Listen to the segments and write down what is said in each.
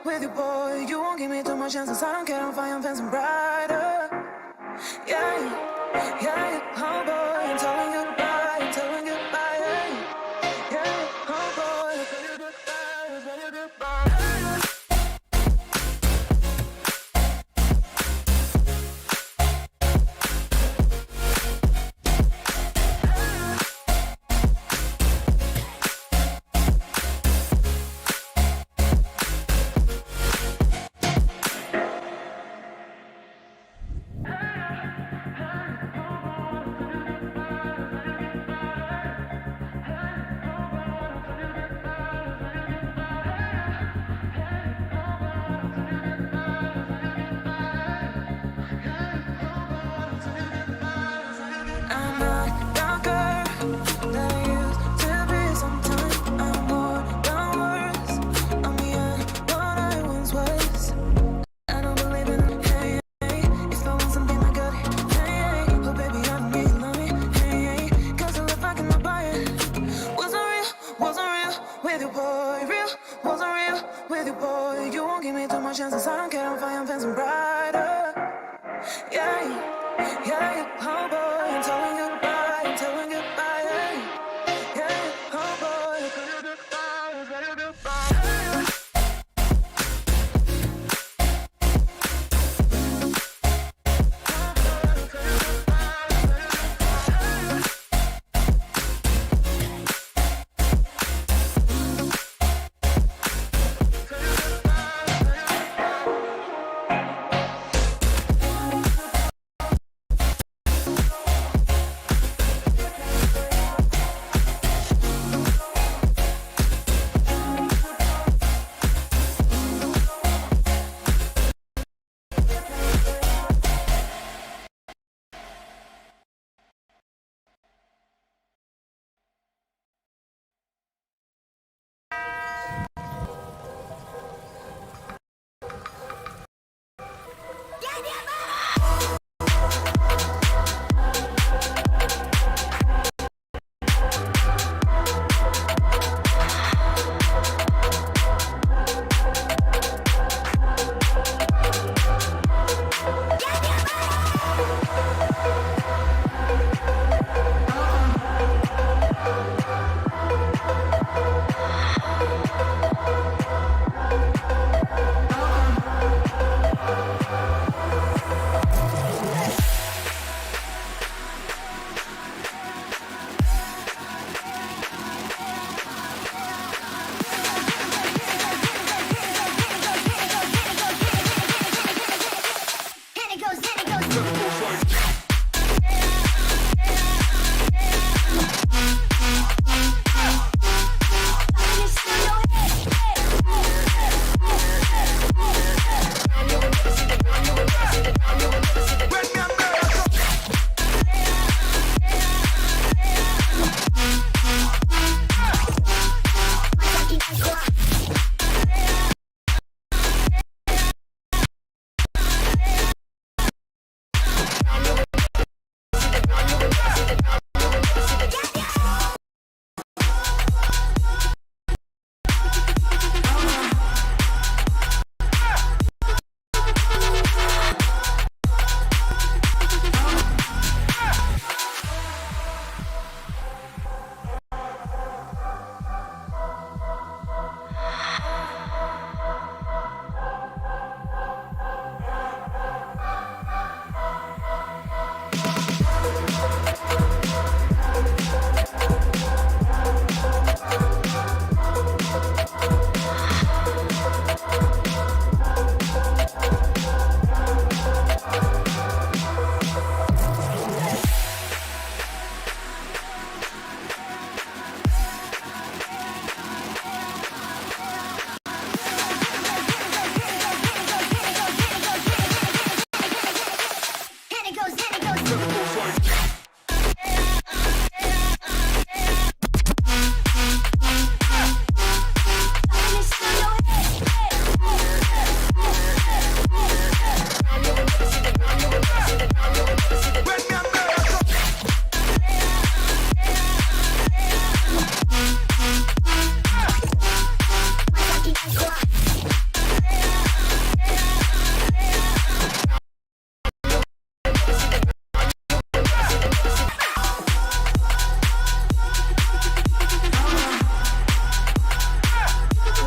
with you, boy. You won't give me too much chances. I don't care, I'm fine, I'm fencing brighter. Yeah, oh boy, I'm telling you goodbye, I'm telling you goodbye. Yeah, oh boy, I'm telling you goodbye, I'm telling you goodbye.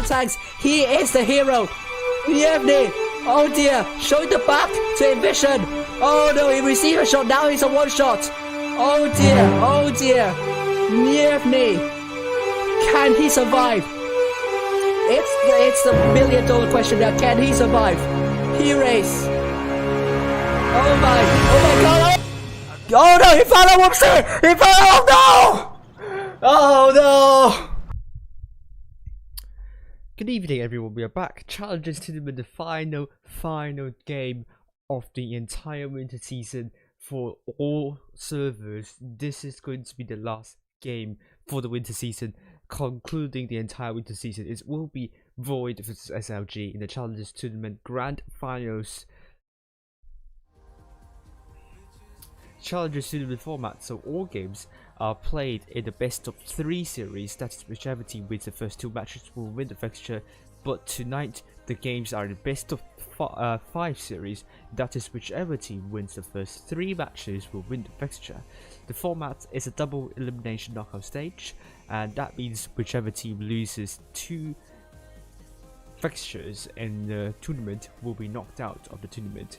battle tanks. He is the hero. Yevny. Oh dear. Showing the back to Ambition. Oh no, he received a shot. Now he's a one shot. Oh dear. Oh dear. Yevny. Can he survive? It's the $1 million question now. Can he survive? He race. Oh my god. Oh no, he fell out. Whoopsie. He fell out. No. Oh no! Good evening everyone, we are back. Challengers Tournament, the final game of the entire winter season for all servers. This is going to be the last game for the winter season, concluding the entire winter season. It will be Void vs SLG in the Challengers Tournament Grand Finals. Challengers Tournament format, so all games are played in the best of 3 series. That's whichever team wins the first 2 matches will win the fixture. But tonight the games are the best of 5 series. That is whichever team wins the first 3 matches will win the fixture. The format is a double elimination knockout stage, and that means whichever team loses 2 fixtures in the tournament will be knocked out of the tournament.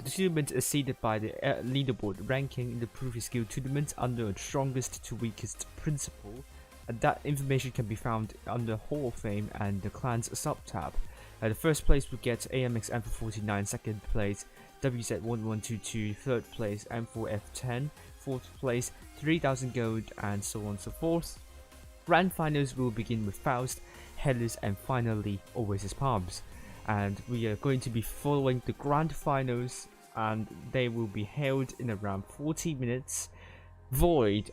The tournament is seeded by the leaderboard ranking in the previous skill tournament under a strongest to weakest principle, and that information can be found under Hall of Fame and the Clans sub-tab. The first place will get AMX M449, second place WZ1122, third place M4F10, fourth place 3000 gold, and so on and so forth. Grand finals will begin with Faust, Hellas, and finally Oasis Palms. And we are going to be following the grand finals, and they will be held in around 40 minutes. Void,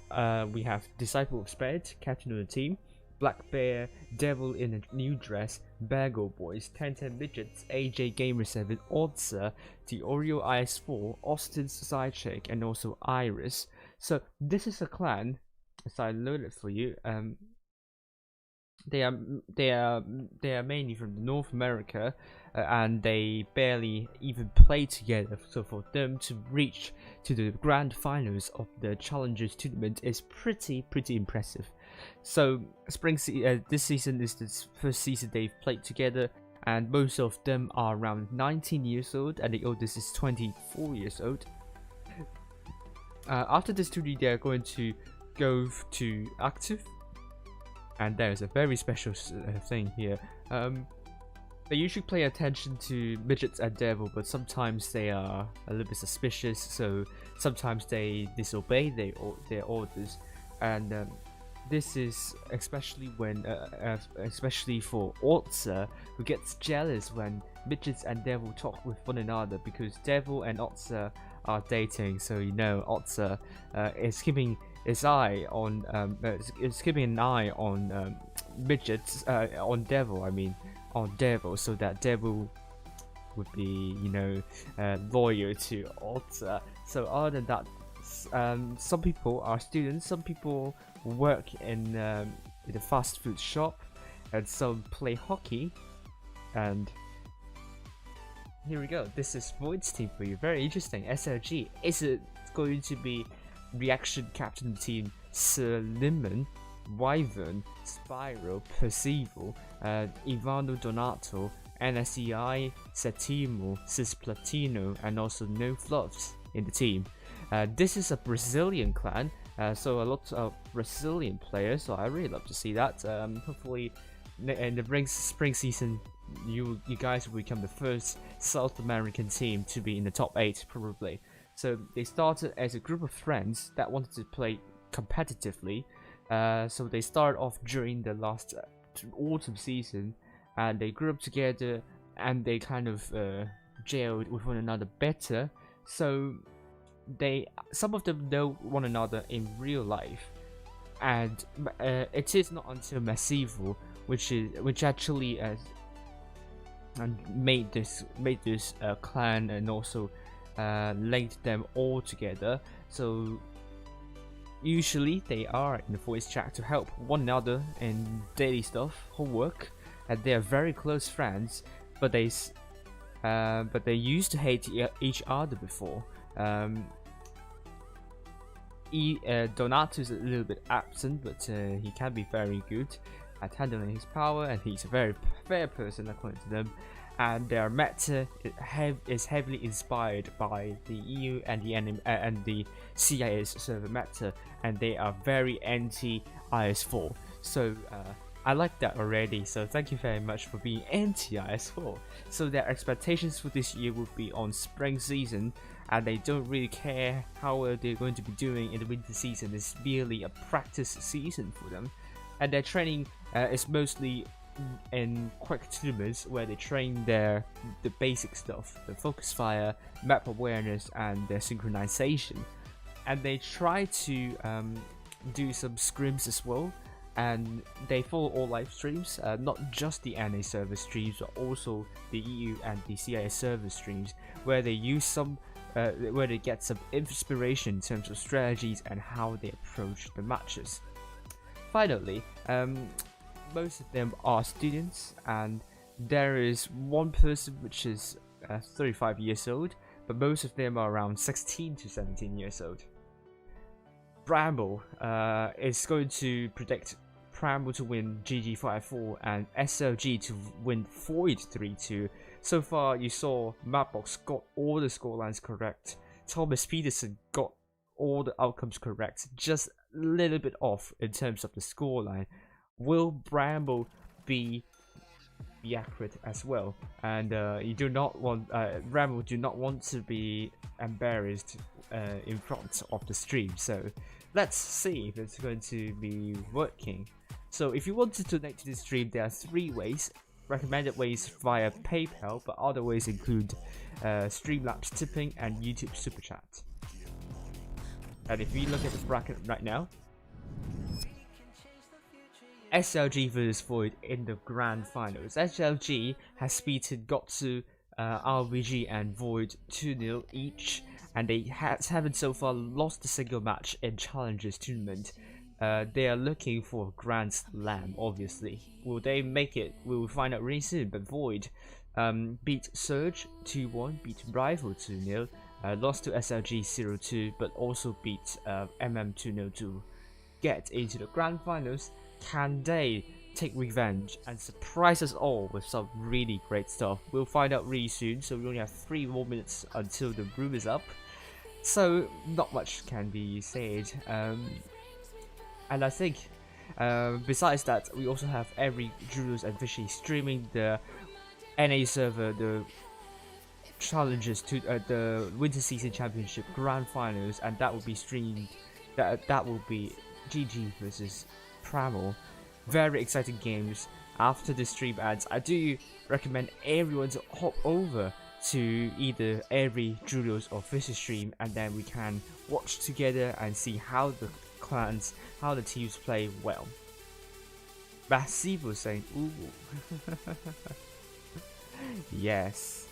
we have Disciple of Sped, captain of the team, Black Bear, Devil in a New Dress, Bagel Boys, 1010 Midgets, AJ Gamer 7, Oddser, the Oreo IS4, Austin's Side Check, and also Iris. So this is a clan, as I loaded for you. They are mainly from North America, and they barely even play together. So for them to reach to the grand finals of the Challengers Tournament is pretty impressive. So this season is the first season they've played together, and most of them are around 19 years old, and the oldest is 24 years old. After this tournament, they are going to go to active. And there's a very special thing here. They usually pay attention to Midgets and Devil, but sometimes they are a little bit suspicious, so sometimes they disobey their orders. And this is especially when, especially for Otzer, who gets jealous when Midgets and Devil talk with one another, because Devil and Otzer are dating. So you know, Otzer is keeping his eye on is keeping an eye on Midgets, on Devil. I mean, on Devil, so that Devil would be, you know, loyal to Otzer. So other than that, some people are students, some people work in the fast food shop, and some play hockey. And here we go. This is Void's team for you. Very interesting. SLG. Is it going to be Reaction Captain team Sir Limon, Wyvern, Spyro, Percival, Ivano Donato, NSEI, Setimo, Cisplatino, and also No Fluffs in the team. This is a Brazilian clan, so a lot of Brazilian players, so I really love to see that. Hopefully in the spring season you guys will become the first South American team to be in the top 8 probably. So they started as a group of friends that wanted to play competitively. So they started off during the last autumn season, and they grew up together, and they kind of gelled with one another better. So some of them know one another in real life, and it is not until Massivo, which actually made this clan, and also linked them all together. So usually they are in the voice chat to help one another in daily stuff, homework, and they are very close friends. But they used to hate each other before. Donato is a little bit absent, but he can be very good. at handling his power, and he's a very fair person according to them. And their meta is heavily inspired by the EU and the CIS server meta, and they are very anti IS4. So I like that already. So thank you very much for being anti IS4. So their expectations for this year would be on spring season, and they don't really care how they're going to be doing in the winter season. It's merely a practice season for them, and their training is mostly in quick tournaments where they train the basic stuff, the focus fire, map awareness, and their synchronization. And they try to do some scrims as well, and they follow all live streams, not just the NA server streams, but also the EU and the CIS server streams, where they use some where they get some inspiration in terms of strategies and how they approach the matches. Finally, most of them are students, and there is one person which is 35 years old, but most of them are around 16 to 17 years old. Bramble is going to predict Bramble to win GG 5-4 and SLG to win Void 3-2. So far, you saw Mapbox got all the scorelines correct. Thomas Peterson got all the outcomes correct, just a little bit off in terms of the scoreline. Will Bramble be accurate as well? And you do not want Bramble do not want to be embarrassed in front of the stream. So let's see if it's going to be working. So if you want to donate to this stream, there are 3 ways. Recommended ways via PayPal, but other ways include Streamlabs tipping and YouTube Super Chat. And if we look at the bracket right now, SLG vs Void in the grand finals. SLG has beaten GOSU, ARWV and Void 2-0 each, and they haven't so far lost a single match in Challengers tournament. They are looking for a Grand Slam, obviously. Will they make it? We will find out really soon. But Void beat Surge 2-1, beat Rival 2-0, lost to SLG 0-2, but also beat MM 2-0 to get into the Grand Finals. Can they take revenge and surprise us all with some really great stuff? We'll find out really soon, so we only have 3 more minutes until the room is up. So not much can be said. And I think, besides that, we also have every Julius and Fishy streaming the NA server, the challenges to the Winter Season Championship Grand Finals, and that will be streamed. That will be GG versus Primal. Very exciting games. After the stream ends, I do recommend everyone to hop over to either every Julius or Fishy stream, and then we can watch together and see how the clans, how the teams play well. Massive was saying, ooh. Yes.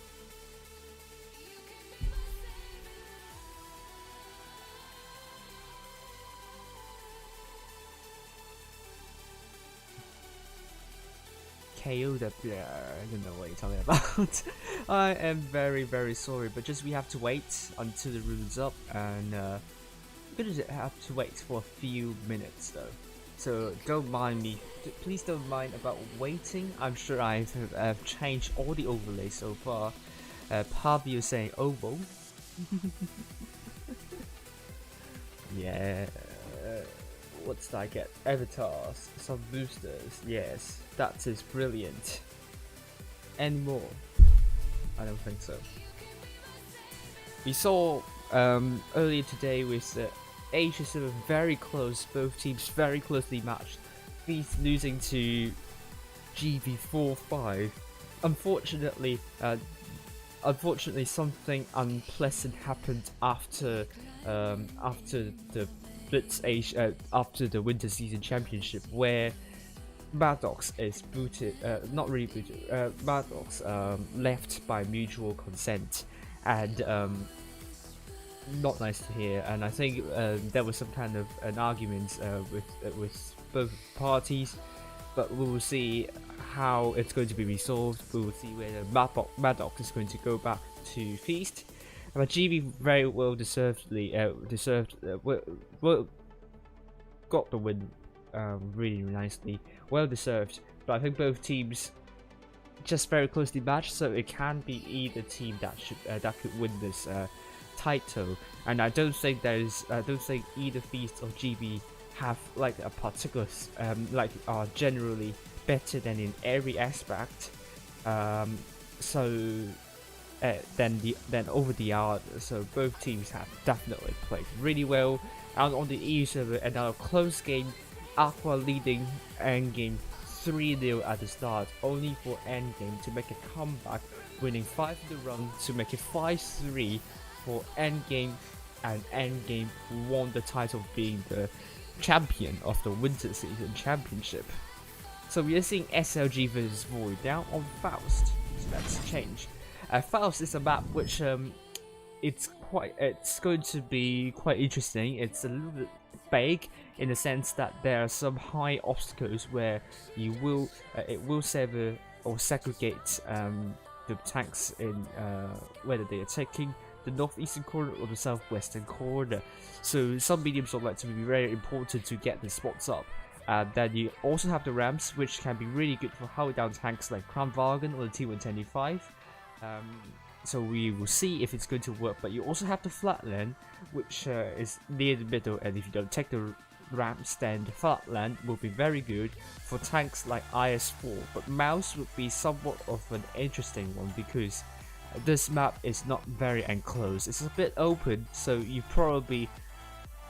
KO the player. I don't know what you're talking about. I am very, very sorry, but just we have to wait until the room's up, and we're gonna have to wait for a few minutes though. So don't mind me. Please don't mind about waiting. I'm sure I've changed all the overlays so far. Pavio saying oval. Yeah. What did I get? Avatars, some boosters. Yes, that is brilliant. And more? I don't think so. We saw earlier today with the Asia Server very close, both teams very closely matched. These losing to GB 4-5. Unfortunately, something unpleasant happened after the Blitz after the Winter Season Championship, where Maddox is booted, not really booted, Maddox left by mutual consent, and not nice to hear. And I think there was some kind of an argument with both parties, but we will see how it's going to be resolved. We will see whether Maddox is going to go back to Feast. But GB very well deservedly got the win really nicely, well deserved. But I think both teams just very closely matched, so it can be either team that could win this title. And I don't think either Feast or GB have like a particular are generally better than in every aspect. Then over the other. So both teams have definitely played really well. And on the EU server, another close game, Aqua leading endgame 3-0 at the start, only for endgame to make a comeback, winning 5 in the run to make it 5-3 for endgame, and endgame won the title, being the champion of the winter season championship. So we are seeing SLG versus Void now on Faust. So that's changed. Faust is a map which it's going to be quite interesting. It's a little bit big in the sense that there are some high obstacles where you will it will sever or segregate the tanks in whether they are taking the northeastern corner or the southwestern corner. So some mediums are like to be very important to get the spots up. Then you also have the ramps, which can be really good for hold down tanks like Kranvagen or the T125. So we will see if it's going to work. But you also have the flatland, which is near the middle, and if you don't take the ramps, then the flatland will be very good for tanks like IS-4. But Mouse would be somewhat of an interesting one because this map is not very enclosed. It's a bit open, so you probably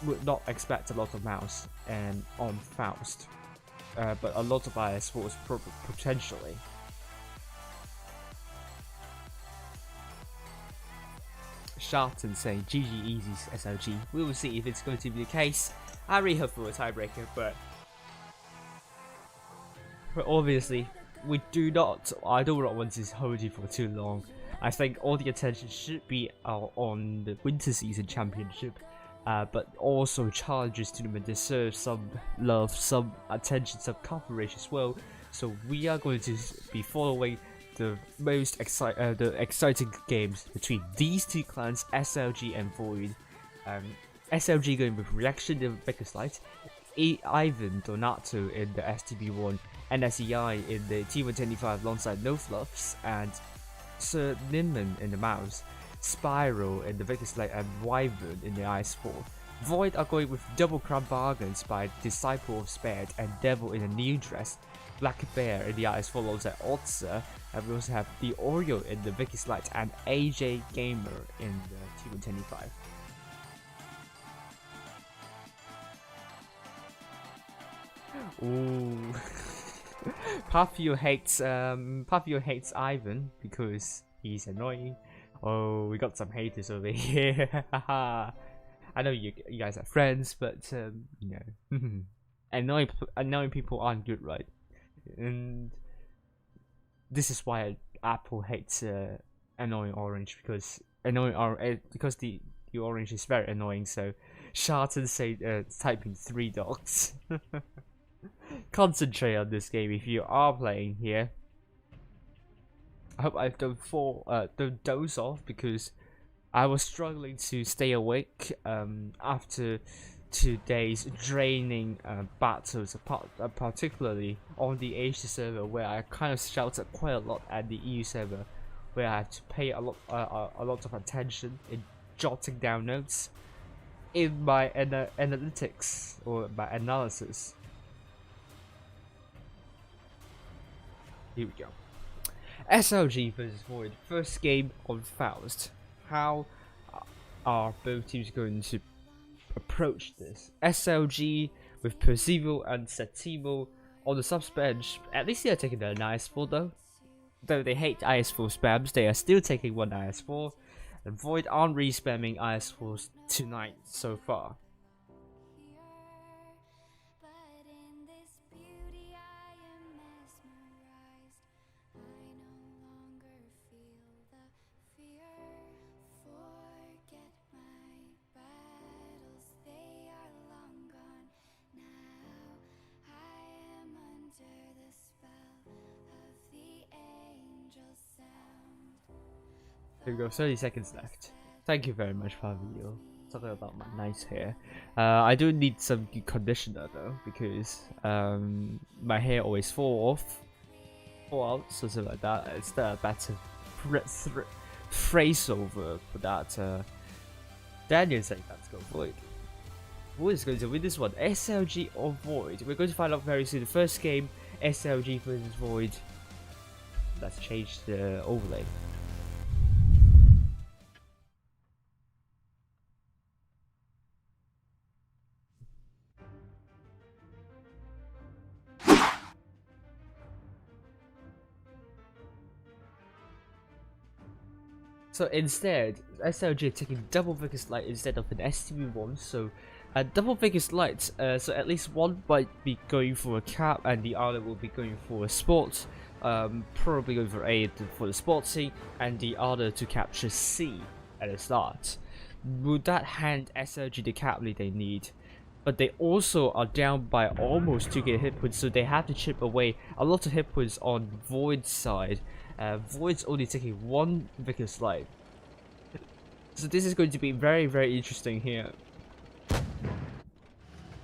would not expect a lot of Mouse and on Faust, but a lot of IS-4s potentially. Sharton saying GG Easy's SLG. We will see if it's going to be the case. I really hope for a tiebreaker, but obviously I do not want to hold you for too long. I think all the attention should be on the winter season championship, but also Challengers Tournament deserves some love, some attention, some coverage as well. So we are going to be following the most exciting games between these two clans, SLG and Void. SLG going with Reaction, the biggest light, Ivan Donato in the STB1, and SEI in the T125 alongside No Fluffs, and Sir Ninman in the Mouse, Spiral in the biggest light, and Wyvern in the IS-4. Void are going with double crown bargains by Disciple of Spared and Devil in a new dress, Black Bear in the IS-4 alongside Otzer, and we also have the Oreo in the biggest light and AJ Gamer in the T125. Ooh. Papio hates Ivan because he's annoying. Oh, we got some haters over here. I know you guys are friends, but you know, annoying people aren't good, right? And this is why Apple hates annoying Orange, because the Orange is very annoying. So Sharton say typing 3 dogs. Concentrate on this game if you are playing here. I hope I don't doze off, because I was struggling to stay awake after 2 days draining battles, particularly on the Asia server, where I kind of shouted quite a lot at the EU server, where I had to pay a lot of attention in jotting down notes in my analytics or my analysis. Here we go. SLG versus Void, first game on Faust. How are both teams going to approach this? SLG with Percival and Setimo on the subs bench. At least they are taking their IS-4 though. Though they hate IS-4 spams, they are still taking one IS-4. And Void aren't re-spamming IS-4s tonight so far. Here we go, 30 seconds left. Thank you very much, Fabio. talking about my nice hair. I do need some good conditioner though, because my hair always fall out, something like that. Is there a better phrase over for that? Daniel saying let's go Void. Void is going to win this one. SLG or Void? We're going to find out very soon. The first game, SLG versus Void. Let's change the overlay. So instead, SLG taking double Vigorous Light instead of an STB one. So double Vigorous Light, so at least one might be going for a cap and the other will be going for a sport. Probably going for A for the sport C and the other to capture C at the start. Would that hand SLG the cap lead they need? But they also are down by almost 2k hit points, so they have to chip away a lot of hit points on Void's side. Void's only taking one Vigorous Light. So this is going to be very, very interesting here.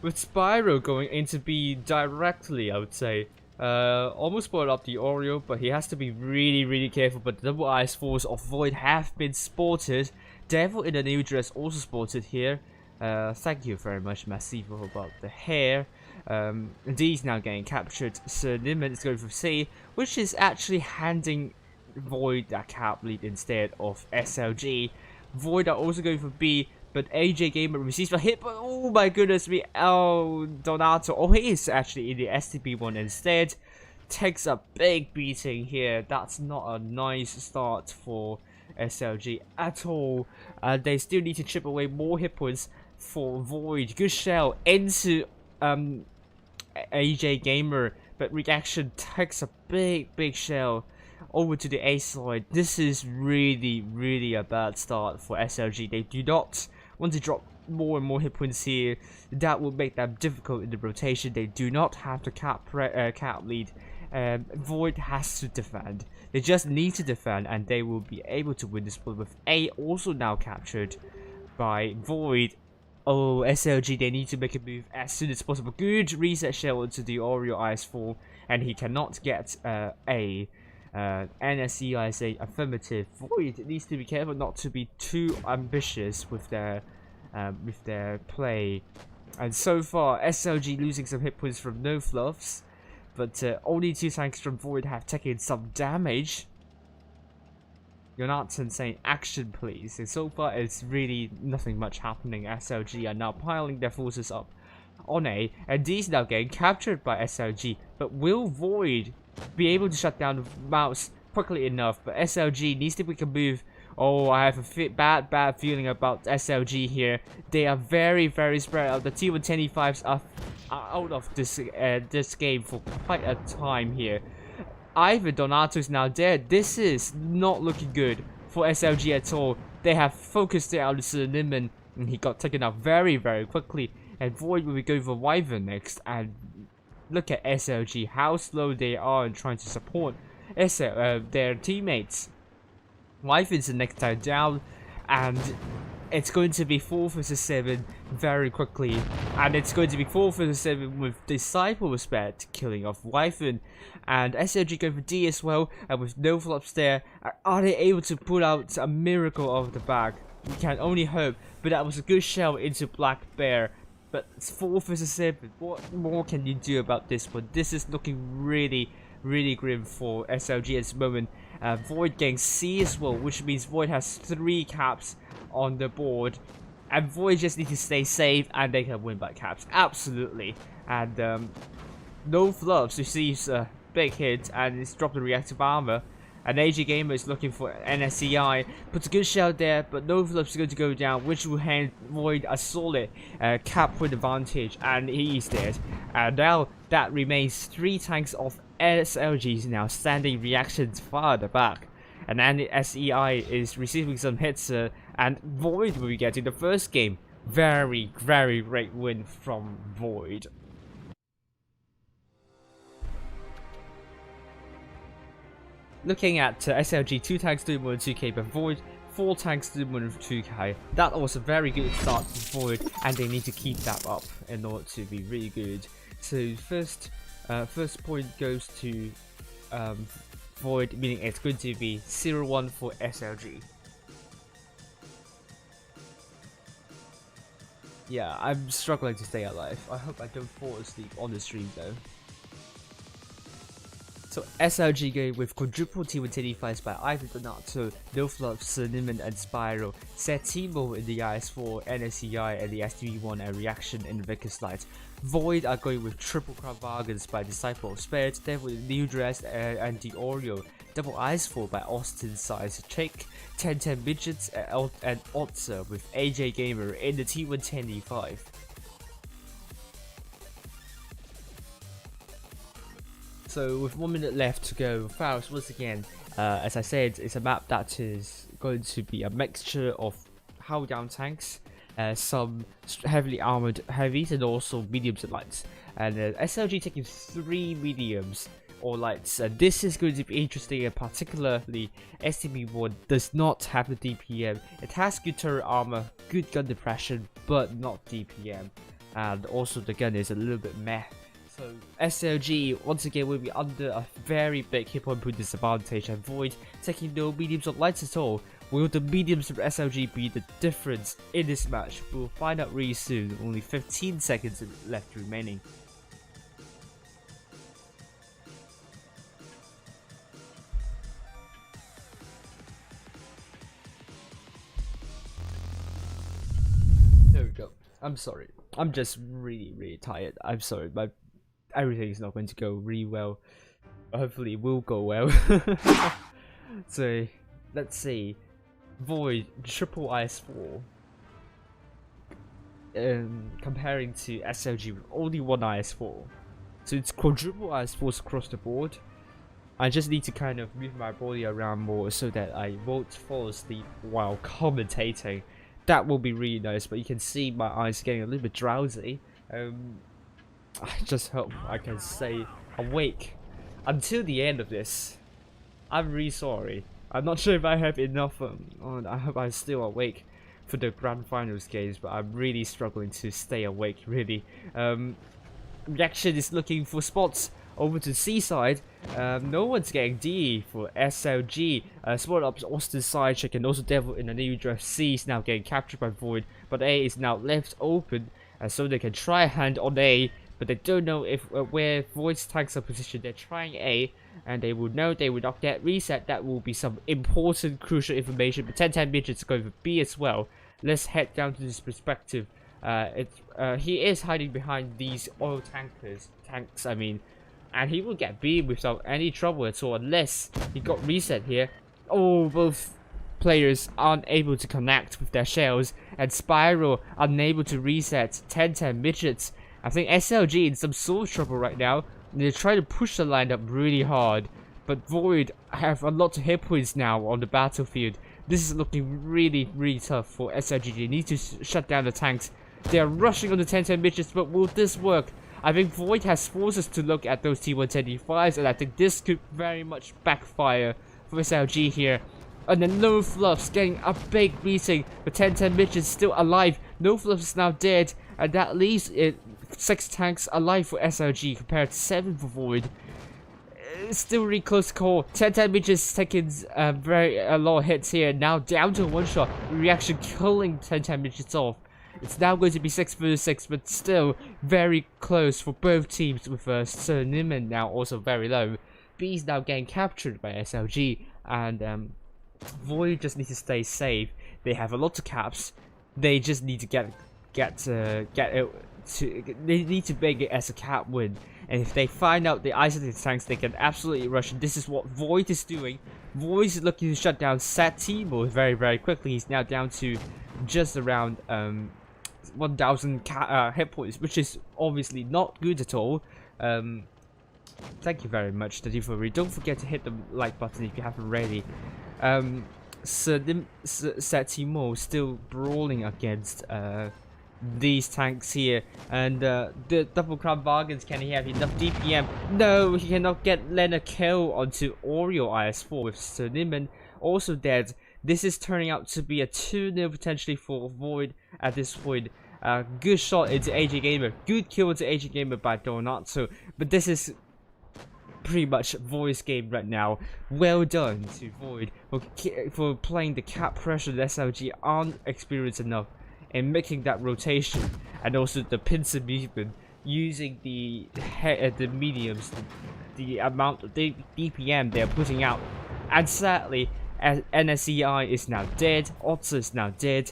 With Spyro going into B directly, I would say. Almost spoiled up the Oreo, but he has to be really, really careful. But the double ice force of Void have been spotted. Devil in the new dress also spotted here. Thank you very much, Massivo, about the hair. D is now getting captured. Sir Limit is going for C, which is actually handing Void that cap lead instead of SLG. Void are also going for B, but AJ Gamer receives a hit, but oh my goodness me, oh, Donato, oh, he is actually in the STB one instead. Takes a big beating here. That's not a nice start for SLG at all. They still need to chip away more hit points for Void. Good shell into AJ Gamer, but reaction takes a big shell over to the A side. This is really a bad start for SLG. They do not want to drop more and more hit points here. That will make them difficult in the rotation. They do not have the cap lead. Void has to defend. They just need to defend and they will be able to win this one with A also now captured by Void. Oh, SLG, they need to make a move as soon as possible. Good reset shell into the Oreo Ice Fall, and he cannot get A. NSEI is a affirmative. Void needs to be careful not to be too ambitious with their play. And so far, SLG losing some hit points from no fluffs, but only 2 tanks from Void have taken some damage. You're not saying action please, and so far it's really nothing much happening. SLG are now piling their forces up on A, and D is now getting captured by SLG, but will Void be able to shut down the mouse quickly enough? But SLG needs to make a move. Oh, I have a bad feeling about SLG here. They are very spread out. The T125s are out of this game for quite a time here. Ivan Donato is now dead. This is not looking good for SLG at all. They have focused it out to Limon, and he got taken out very quickly. And Void will be going for Wyvern next. And look at SLG, how slow they are in trying to support their teammates. Wyvern's the next time down, and it's going to be 4 vs 7 very quickly, and it's going to be 4 vs 7 with Disciple Respect killing off Wyvern, and SLG going for D as well, and with no flops there. Are they able to pull out a miracle of the bag? We can only hope, but that was a good shell into Black Bear. But it's 4 vs 7, what more can you do about this one? This is looking really grim for SLG at this moment. Void getting C as well, which means Void has 3 caps on the board, and Void just need to stay safe and they can win by caps, absolutely. And no fluffs receives a big hit and it's dropped the reactive armor, and AG Gamer is looking for NSEI, puts a good shell there, but no fluffs is going to go down, which will hand Void a solid cap point advantage, and he's dead. And now that remains 3 tanks of SLGs now standing reactions far at the back, and then SEI is receiving some hits, and Void will be getting the first game. Very great win from Void. Looking at SLG 2 tanks doing more than 2k, but Void 4 tanks to 2k. That was a very good start for Void, and they need to keep that up in order to be really good. So first point goes to Void, meaning it's going to be 0-1 for SLG. Yeah, I'm struggling to stay alive. I hope I don't fall asleep on the stream though. So SLG game with quadruple T125s by Ivy Donato, No Fluff, Cinnamon and Spiral, set Timo in the IS4, NSCI and the STV1 and Reaction in Vickers Light. Void are going with triple crown bargains by Disciple of Spirits, Devil in New Dress and the Oreo, double IS4 by Austin Size Chick, 1010 Midgets and Otzer with AJ Gamer in the T125. So with 1 minute left to go, Faust once again, as I said, it's a map that is going to be a mixture of hull down tanks, some heavily armored heavies and also mediums and lights. And SLG taking 3 mediums or lights, and this is going to be interesting, and particularly STB1 does not have the DPM. It has good turret armor, good gun depression, but not DPM, and also the gun is a little bit meh. So SLG once again will be under a very big hit point disadvantage, and Void taking no mediums or lights at all. Will the mediums of SLG be the difference in this match? We'll find out really soon. Only 15 seconds left remaining. There we go. I'm sorry. I'm just really tired. I'm sorry. Everything is not going to go really well. Hopefully it will go well. So let's see. Void triple IS4 comparing to SLG with only 1 IS4. So it's quadruple IS4s across the board. I just need to kind of move my body around more so that I won't fall asleep while commentating. That will be really nice, but you can see my eyes getting a little bit drowsy. I just hope I can stay awake until the end of this. I'm really sorry. I'm not sure if I have enough. I hope I'm still awake for the grand finals games, but I'm really struggling to stay awake. Really. Reaction is looking for spots over to C side. No one's getting D for SLG. Spot up Austin Sidecheck and also Devil in the new draft. C is now getting captured by Void, but A is now left open, so they can try a hand on A. But they don't know if where Void's tanks are positioned. They're trying A, and they will know they will not get reset. That will be some important, crucial information. But 1010 Midget's going for B as well. Let's head down to this perspective. He is hiding behind these oil tanks, I mean, and he will get B without any trouble at all, unless he got reset here. Oh, both players aren't able to connect with their shells, and Spiral unable to reset. 1010 Midgets. I think SLG in some sort of trouble right now. They're trying to push the line up really hard, but Void have a lot of hit points now on the battlefield. This is looking really tough for SLG. They need to shut down the tanks. They are rushing on the 1010 Midgets, but will this work? I think Void has forces to look at those T125s, and I think this could very much backfire for SLG here. And then No Fluffs getting a big beating, but 1010 Midgets still alive. No Fluffs is now dead, and that leaves it 6 tanks alive for SLG compared to 7 for Void. It's still really close call. 1010 Midgets taking a lot of hits here. Now down to 1 shot. Reaction killing 1010 Midgets off. It's now going to be 6 vs 6, but still very close for both teams, with Cinnamon now also very low. B is now getting captured by SLG, and Void just need to stay safe. They have a lot of caps. They just need to get it. They need to make it as a cap win, and if they find out the isolated tanks, they can absolutely rush. And this is what Void is doing. Void is looking to shut down Sat Timo very quickly. He's now down to just around 1,000 hit points, which is obviously not good at all. Thank you very much, Don't forget to hit the like button if you haven't already. Sat Timo still brawling against these tanks here, and the double crown bargains. Can he have enough DPM? No, he cannot land a kill onto Oreo IS4 with Cinnamon also dead. This is turning out to be a 2-0 potentially for Void at this point. Good shot into AJ Gamer, good kill into AJ Gamer by Donato, but this is pretty much Void's game right now. Well done to Void for playing the cap pressure that SLG aren't experienced enough in making that rotation, and also the pincer movement, using the mediums, the amount of DPM they're putting out. And sadly, NSEI is now dead, Otto is now dead,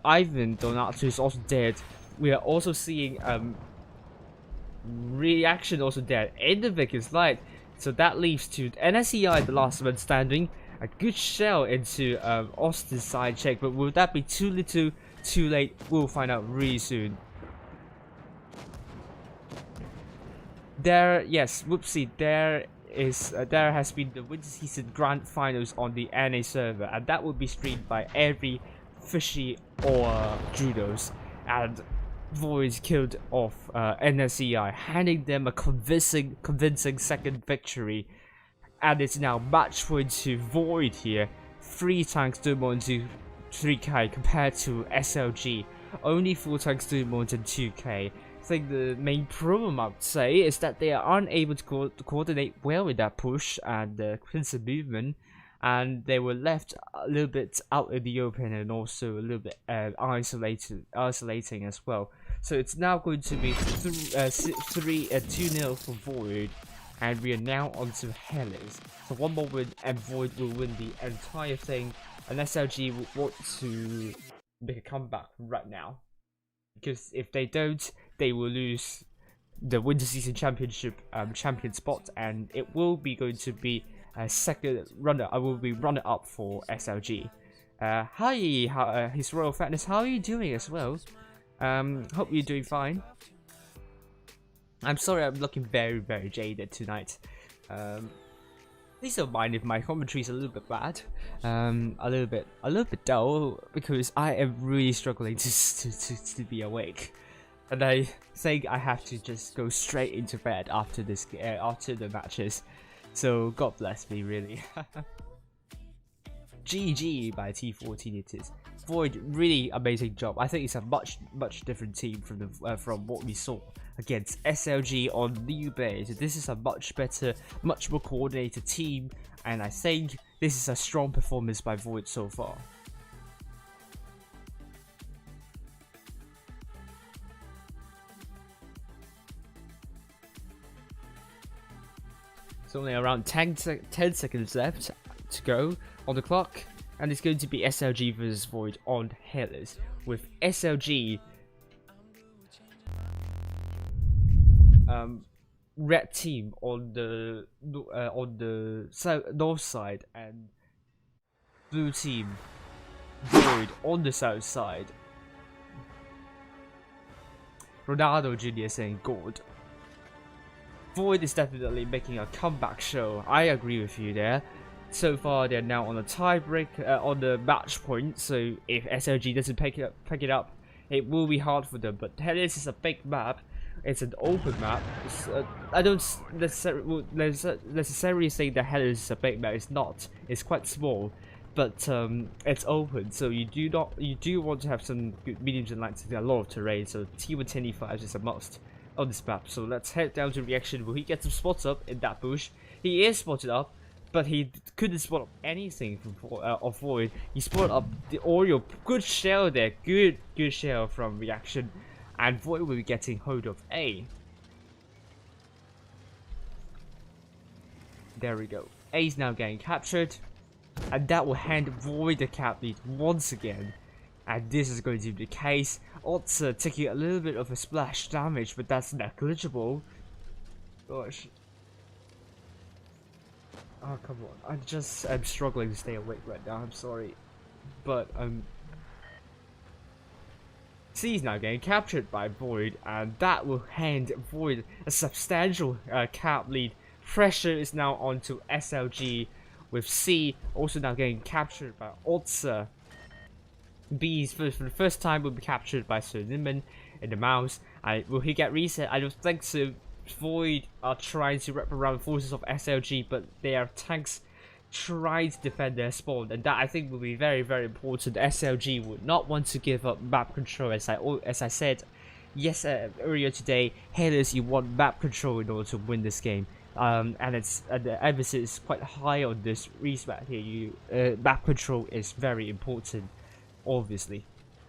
Ivan Donato is also dead. We are also seeing Reaction also dead in the Vickers Light, so that leaves to NSEI, the last one standing. A good shell into Austin's side check, but will that be too little, too late? We'll find out really soon. There has been the Winter Season Grand Finals on the NA server, and that will be streamed by every Fishy or Judos, and Void killed off NSEI, handing them a convincing second victory, and it's now match point to Void here. 3 tanks Dumont to 3k compared to SLG, only 4 tanks Dumont and 2k. I think the main problem I would say is that they are unable to coordinate well with that push and the pincer movement, and they were left a little bit out in the open and also a little bit isolating as well. So it's now going to be 2-0 for Void, and we are now on to Hellas. So one more win and Void will win the entire thing, and SLG will want to make a comeback right now, because if they don't, they will lose the Winter Season Championship champion spot, and it will be going to be a second runner. I will be runner up for SLG. Hi, His Royal Fatness, how are you doing as well? Hope you're doing fine. I'm sorry I'm looking very jaded tonight. Please don't mind if my commentary is a little bit bad, a little bit dull, because I am really struggling to be awake, and I think I have to just go straight into bed after this after the matches. So God bless me, really. GG by T14 it is. Void, really amazing job. I think it's a much different team from what we saw against SLG on New Bay. So this is a much better, much more coordinated team, and I think this is a strong performance by Void so far. It's only around 10 seconds left to go on the clock, and it's going to be SLG versus Void on Hellas, with SLG red team on the north side and blue team Void on the south side. Ronaldo Jr. saying God. Void is definitely making a comeback show. I agree with you there. So far, they're now on a tiebreak on the match point. So if SLG doesn't pick it up, it will be hard for them. But Hellas is a big map. It's an open map. I don't necessarily say that Hellas is a big map. It's not. It's quite small, but it's open. So you do want to have some good mediums and lights and a lot of terrain. So T110E5 is a must on this map. So let's head down to Reaction. Will he get some spots up in that bush? He is spotted up, but he couldn't spot up anything from of Void. He spotted up the Oreo. Good shell there. Good shell from Reaction. And Void will be getting hold of A. There we go. A is now getting captured, and that will hand Void the cap lead once again. And this is going to be the case. Otto taking a little bit of a splash damage, but that's negligible. Gosh. Oh, come on. I'm struggling to stay awake right now. I'm sorry. But, C is now getting captured by Void, and that will hand Void a substantial cap lead. Pressure is now onto SLG, with C also now getting captured by Otto. B for the first time will be captured by Sir Nimman in the mouse. Will he get reset? I don't think so. Void are trying to wrap around the forces of SLG, but their tanks try to defend their spawn, and that I think will be very, very important. SLG would not want to give up map control, as I said earlier today. Hailers, you want map control in order to win this game. And the emphasis is quite high on this respect here. Map control is very important, obviously.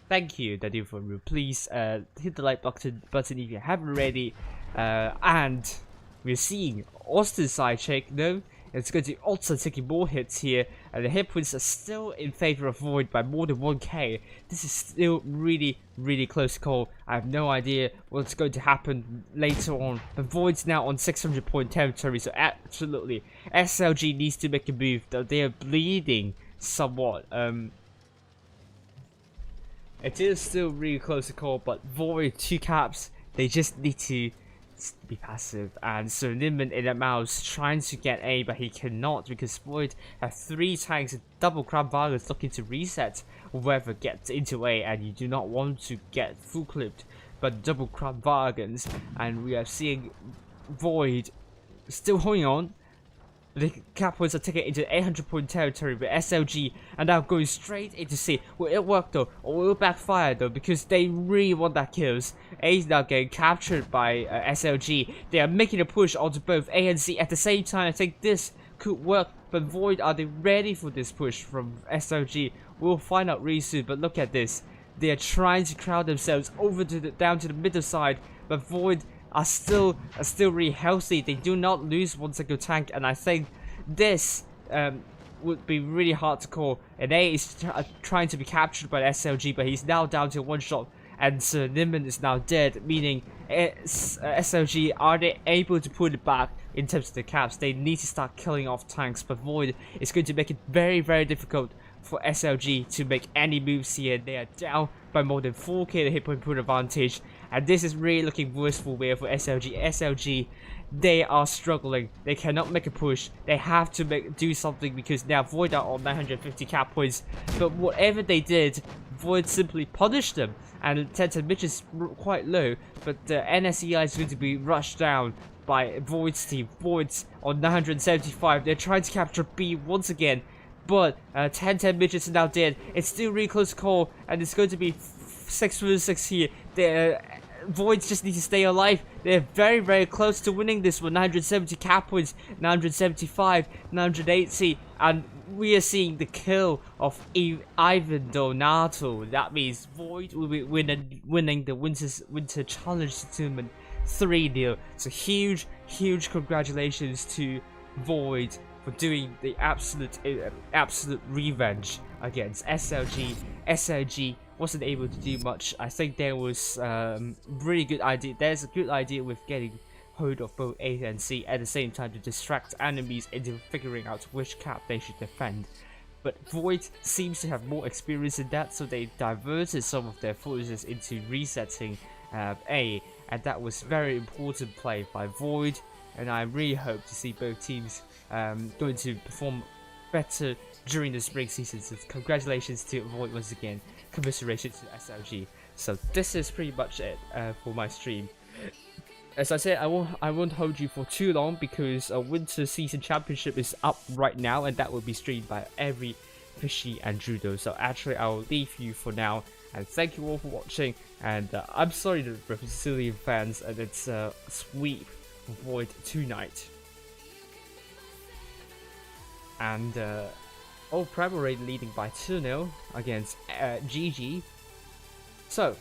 Thank you, for please hit the like button if you haven't already. And we're seeing Austin sidecheck. No, it's going to also taking more hits here, and the hit points are still in favor of Void by more than 1k. This is still really, really close call. I have no idea what's going to happen later on, but Void's now on 600 point territory, so absolutely SLG needs to make a move, though they are bleeding somewhat. It is still really close to call, but Void 2 caps, they just need to be passive. And so Nimman in that mouse trying to get A, but he cannot because Void have 3 tanks and double crab vargas looking to reset whoever gets into A, and you do not want to get full clipped but double crab vargans. And we are seeing Void still holding on. The cap points are taken into 800 point territory with SLG, and now going straight into C. Will it work though, or will it backfire though, because they really want that kills. A is now getting captured by SLG. They are making a push onto both A and C at the same time. I think this could work, but Void, are they ready for this push from SLG? We'll find out really soon, but look at this. They are trying to crowd themselves over to down to the middle side, but Void are still really healthy. They do not lose one single tank, and I think this would be really hard to call. And A is trying to be captured by the SLG, but he's now down to 1 shot, and Sir Nimman is now dead, meaning SLG, are they able to put it back in terms of the caps? They need to start killing off tanks, but Void is going to make it very, very difficult for SLG to make any moves here. They are down by more than 4k the hit point put advantage, and this is really looking worse for wear for SLG. SLG, they are struggling. They cannot make a push. They have to do something, because now Void are on 950 cap points, but whatever they did, Void simply punished them, and 10 Mitch is quite low, but the NSEI is going to be rushed down by Void's team. Void's on 975. They're trying to capture B once again, but 10 midgets are now dead. It's still really close call, and it's going to be 6 vs 6 here. The Voids just need to stay alive. They're very, very close to winning this one. 970 cap points, 975, 980, and we are seeing the kill of Ivan Donato. That means Void will be winning the Winter Challenge Tournament 3-0. So huge, huge congratulations to Void for doing the absolute revenge against SLG. SLG wasn't able to do much. I think there was really good idea. There's a good idea with getting hold of both A and C at the same time to distract enemies into figuring out which cap they should defend. But Void seems to have more experience in that, so they diverted some of their forces into resetting A, and that was very important play by Void. And I really hope to see both teams going to perform better during the spring season. So congratulations to Void once again. Commiserations to SLG. So this is pretty much it for my stream. As I said, I won't hold you for too long, because a Winter Season Championship is up right now, and that will be streamed by every Fishy and Judo. So actually, I will leave you for now, and thank you all for watching. And I'm sorry to the Brazilian fans, and it's a sweep for Void tonight. And Old Primary leading by 2-0 against GG. So